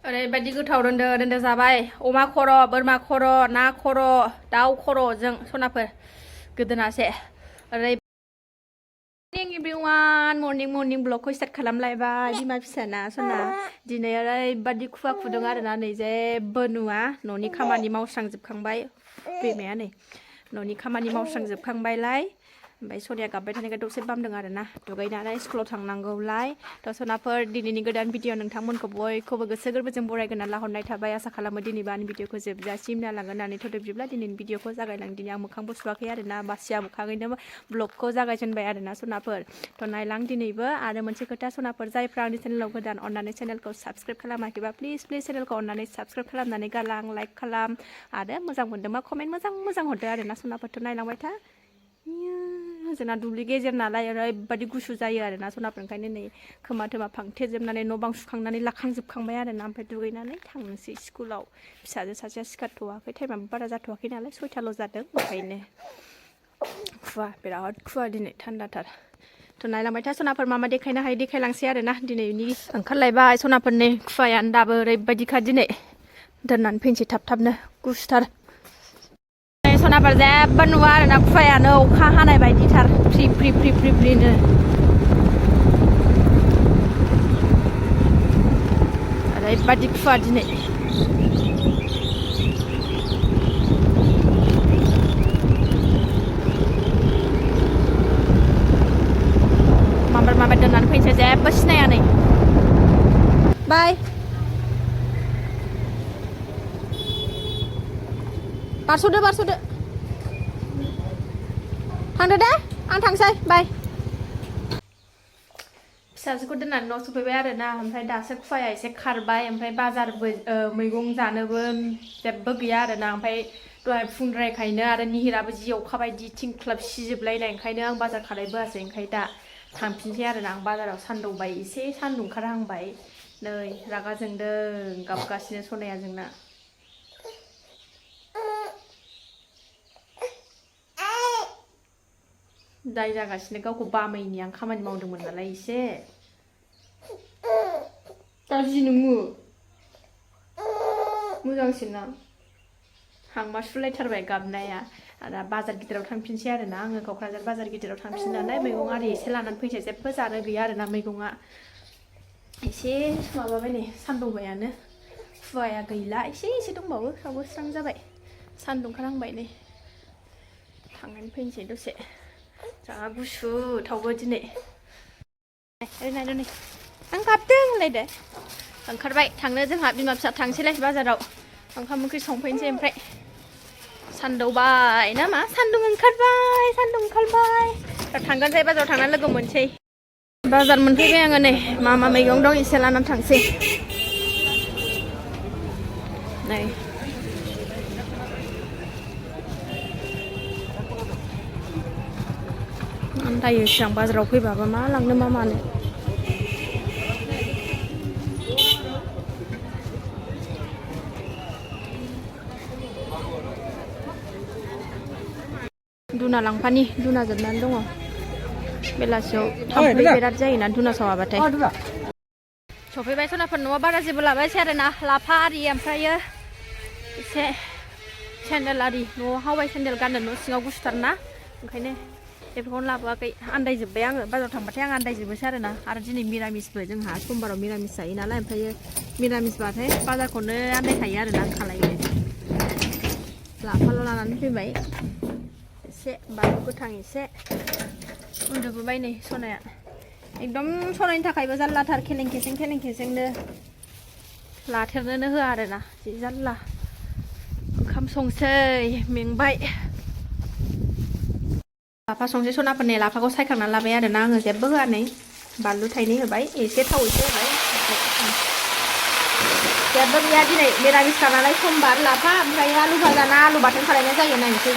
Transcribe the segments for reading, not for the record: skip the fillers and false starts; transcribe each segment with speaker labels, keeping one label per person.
Speaker 1: ओरैबायदि गोथाव दोनदो जाबाय अमा खर' बोरमा खर' ना खर' दाउ खर'जों सनाफोर गोदोनासे ओरै मर्निं एभ्रिवान मर्निं ब्लगखौ स्टार्ट खालामलायबाय बिमा फिसाना सना दिनै ओरैबायदि खुवा खुदों आरोना नै जेबो नुवा न'नि खामानि मावस्रांजोबखांबाय बिमाया नै न'नि खामानि मावस्रांजोबखांबायलाय ओमफ्राय सनिया गाबबाय थानायखाय दसे बामदों आरोना दुगैनानै स्कुलाव थांनांगौलाय थ' सनाफोर दिनैनि गोदान भिडिअ नोंथांमोनखौ बयखौबो गोसो गोरबोजों बरायगोना लाहरनाय थाबाय आसा खालामो दिनैबा आंनि भिडिअखौ जोबजासिम नायलांगोन होननानै थ' बिदिब्ला दिनैनि भिडिअखौ जागायलां दिनै आं मोखांबो सुवाखै आरोना बासिया मोखाङैनो ब्लगखौ जागायजेनबाय आरोना सनाफोर थ' नायलां दिनैबो आरो मोनसे खोथा सनाफोर जायफ्रा आंनि चेनेलाव गोदान अननानै चेनेलखौ साबस्क्राइब खालामाखैबा प्लिज चेनेलखौ अननानै साबस्क्राइब खालामनानै गालां लाइक खालाम आरो मोजां मोनदोंबा कमेन्ट मोजां हरदो आरोना सनाफोरथ' नायलांबाय था जोंना दुब्लि गेजेर नालाय ओरैबायदि गुसु जायो आरोना सनाफोर ओंखायनो नै खोमा थोमा फांथेजोबनानै न' बां सुखांनानै लाखांजोबखांबाय आरोना ओमफ्राय दुगैनानै थांनोसै स्कुलाव फिसाजो सासेया सिखारथ'वाखै टाइमाबो बारा जाथ'वाखै नालाय 6थाल' जादों ओंखायनो खुवा बिराद खुवा दिनै थान्दाथार थ' नायलांबाय था सनाफोर मा देखायनो हायो देखायलांसै आरोना दिनैनि ओंखारलायबाय सनाफोरनि खुवायानो दाबो ओरैबायदिखा दिनै दोननानै फैनोसै थाबनो गुसुथार सनाफोर जेबो नुवा आरोना खुवायानो अखा हानाय बायदिथार फ्रिनो ओरैबायदि खुवा दिनै माबा दोननानै फैनोसै जेबो सिनाया नै बाय बारस'दो थांदो दे आं थांसै बाय फिसाजोखौ दोननानै न' सफैबाय आरोना ओमफ्राय दासो खुवाया एसे खारबाय ओमफ्राय बाजारबो मैगं जानोबो जेबो गैया आरोना ओमफ्राय दहाय फुंद्रायखायनो आरो निहिराबो जि अखा बायदि थिंख्लाब सिजोबलायनाय ओंखायनो आं बाजार खालायबोआसै ओंखाय दा थांफिनसै आरोना आं बाजाराव सानदौबाय एसे सानदुं ओंखारहांबाय नै रागा जोंदों गाबगासिनो सनाया जोंना दाय जागासिनो गावखौ बामैनि आं खामानि मावदोंमोन नालाय एसे गाज्रि नोङो मोजांसिन ना हांमा सुलायथारबाय गाबनाया आरो बाजार गिदिराव थांफिनसै आरोना आङो क'क्राझार बाजार गिदिराव थांफिन नालाय मैगं आरि एसे लानानै फैसै जेबो जानो गैया आरोना मैगङा एसे माबाबाय नै सानदुंबायानो खुवाया गैला एसे दंबावो रावबो स्रां जाबाय सानदुं ओंखारहांबाय नै थांनानै फैनोसै दसे जा गुसु थावबो दिनै नै आं गाबदों होनलायदो ओंखारबाय थांनो जोंहा बिमा फिसा थांसैलाय बाजाराव ओंखाम ओंख्रि संफैनोसै ओमफ्राय सानदौबाय ना मा सान्दुं ओंखारबाय थांगोन जाय बाजाराव थांनानै लोगो मोनसै बाजार मोनफैबाय आङो नै मा मैगं दं एसे लानानै थांसै नै आन्दायो सिगां बाजाराव फैबाबो मा लांनो मा मानो दुना लांफानि दुना जोबनानै दङ बेलासियाव थाम्फै बिराद जायोना दुना सावाबाथाय सफैबाय सनाफोर न'आव बारा जेबो लाबायसै आरोना लाफा आरि ओमफ्रायो एसे सेन्देल आरि न'आव हावाइ सेन्देल गाननो न' सिङाव गुसुथारना ओंखायनो बेफोरखौनो लाबोआखै आन्दायजोब्बाय आङो बाजाराव थांबाथाय आं आन्दायजोबोसै आरोना आरो दिनै मिरामिसबो जोंहा समबाराव मिरामिस जायो नालाय ओमफ्रायो मिरामिसबाथाय बाजारखौनो आन्दायखायो आरोना आं खालायनो लाफाल' लानानै फैबाय एसे बानलु गोथां एसे उन्दुबोबाय नै सनाया एकदम सनायनि थाखायबो जारलाथार खेलें खेसेंनो लाथेरनोनो होआ आरोना जि जारला ओंखाम संसै मेंबाय लाफा संसै सनाफोरनि लाफाखौ सायखांनानै लाबाय आरोना आङो जेबो होआ नै बानलु थाइनै होबाय एसे थाव एसे होबाय जेबो गैया दिनै मिरामिसखा नालाय समबार लाफा ओमफ्राय आलु भाजा ना आलु बाथोन खालायनाय जायो नायनोसै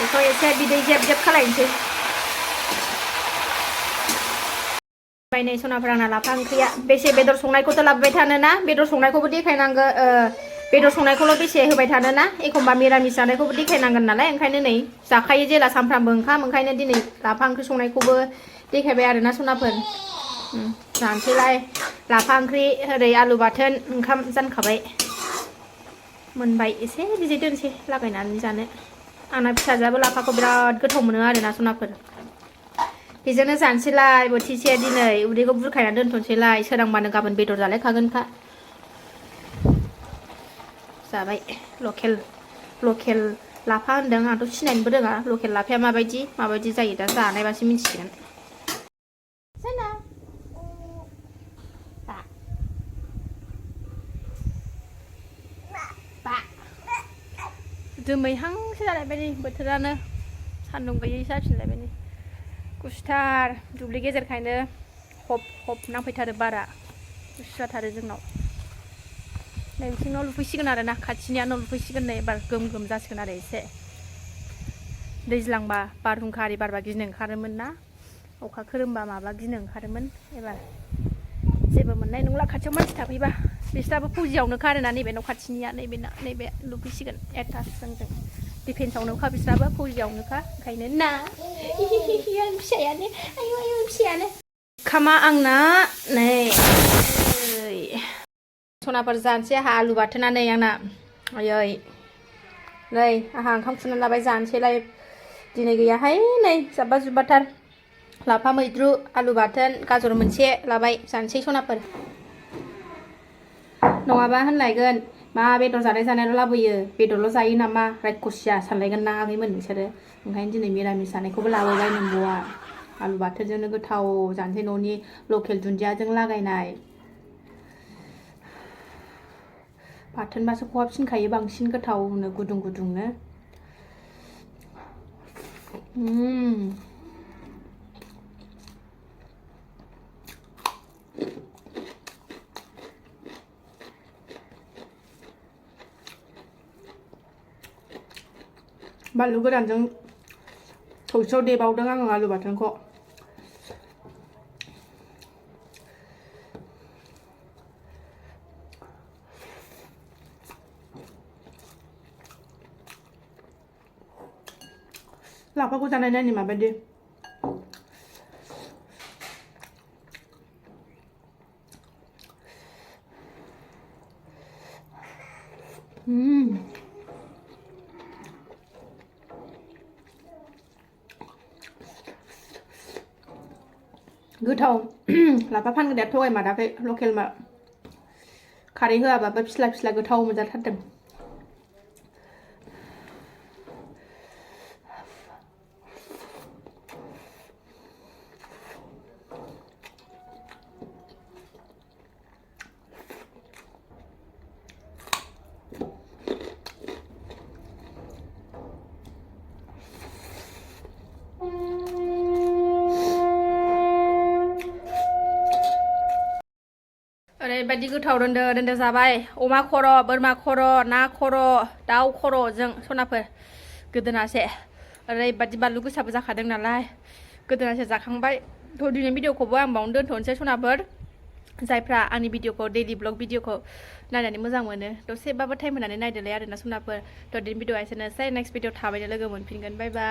Speaker 1: बेखौ एसे बिदै जेब खालायनोसै बायनाय सनाफोर आंना लाफा ओंख्रिया बेसे बेदर संनायखौथ' लाबोबाय थानोना बेदर संनायखौबो देखायनांगौ बेदर संनायखौल' बेसे होबाय थानोना एखमबा मिरामिस जानायखौबो देखायनांगोन नालाय ओंखायनो नै जाखायो जेला सानफ्रामबो ओंखाम ओंखायनो दिनै लाफा ओंख्रि संनायखौबो देखायबाय आरोना सनाफोर जानोसैलाय लाफा ओंख्रि ओरै आलु बाथोन ओंखाम जानखाबाय मोनबाय एसे बिदि दोनसै लागायनानै जानो आंना फिसाजोआबो लाफाखौ बिराद गोथाव मोनो आरोना सनाफोर बेजोंनो जानोसैलाय बोथिसे दिनै उदैखौ बुरखायना दोनथ'नोसैलाय सोरांबानो गाबोन बेदर जालायखागोनखा जाबाय लकेल लाफा होनदों आंथ' सिनायनोबो रोङा लकेल लाफाया माबायदि जायो दा जानायबासो मिन्थिगोन जोमैहांसो जालायबाय नै बोथोरानो सान्दुं गैयै जाफिनलायबाय नै गुसुथार दुब्लि गेजेरखायनो हब नांफैथारो बारा गुसु जाथारो जोंनाव नै बिथिं न' लुफैसिगोन आरो ना खाथिनिया न' लुफैसिगोन नै एबार गोम जासिगोन आरो एसे दैज्लांबा बारहुंखा आरि बारबा गिनो ओंखारोमोन ना अखा खोरोमबा माबा गिनो ओंखारोमोन एबार जेबो मोननाय नंला खाथियाव मानसि थाफैबा बिस्राबो फौजियावनोखा आरोना नैबे न' खाथिनिया नैबे लुफैसिगोन एटाच जोंजों डिफेन्सआवनोखा बिस्राबो फौजियावनोखा ओंखायनो ना फिसायानो आयु फिसायानो ओंखामा आंना नै सनाफोर जानोसै आंहा आलु बाथोना नै आंना आयै नै आंहा ओंखाम खुरनानै लाबाय जानोसैलाय दिनै गैयाहाय नै जाब्बा जुब्बाथार लाफा मैद्रु आलु बाथोन गाजर मोनसे लाबाय जानोसै सनाफोर नङाबा होनलायगोन मा बेदर जानायल' लाबोयो बेदरल' जायो नामा रायखसिया सानलायगोन ना आगैमोन नोंसोरो ओंखायनो दिनै मिरामिस जानायखौबो लाबोबाय नोंब'आ आलु बाथोनजोंनो गोथाव जानोसै न'नि लकेल दुन्दियाजों लागायनाय बाथोनबासो खहाबसिनखायो बांसिन गोथावनो गुदुंनो बानलु गोरानजों थौसियाव देबावदों आङो आलु बाथोनखौ लाफाखौ जानाय नायनि माबायदि गोथाव लाफा फानग्राया थगायमाराखै लकेल मा खारै होआबाबो फिस्ला गोथाव मोनजाथारदों ओरैबायदि गोथाव दोनदो जाबाय अमा खर' बोरमा खर' ना खर' दाउ खर'जों सनाफोर गोदोनासे ओरैबायदि बानलु गोसाबो जाखादों नालाय गोदोनासे जाखांबाय थ' दिनै भिडिअखौबो आं बावनो दोनथ'नोसै सनाफोर जायफ्रा आंनि भिडिअखौ दैलि ब्लग भिडिअखौ नायनानै मोजां मोनो दसेबाबो टाइम होनानै नायदोलाय आरोना सनाफोर थ' दिनै भिडिअआ एसेनोसै नेक्स्ट भिडिअ थाबैनो लोगो मोनफिनगोन बाय बाय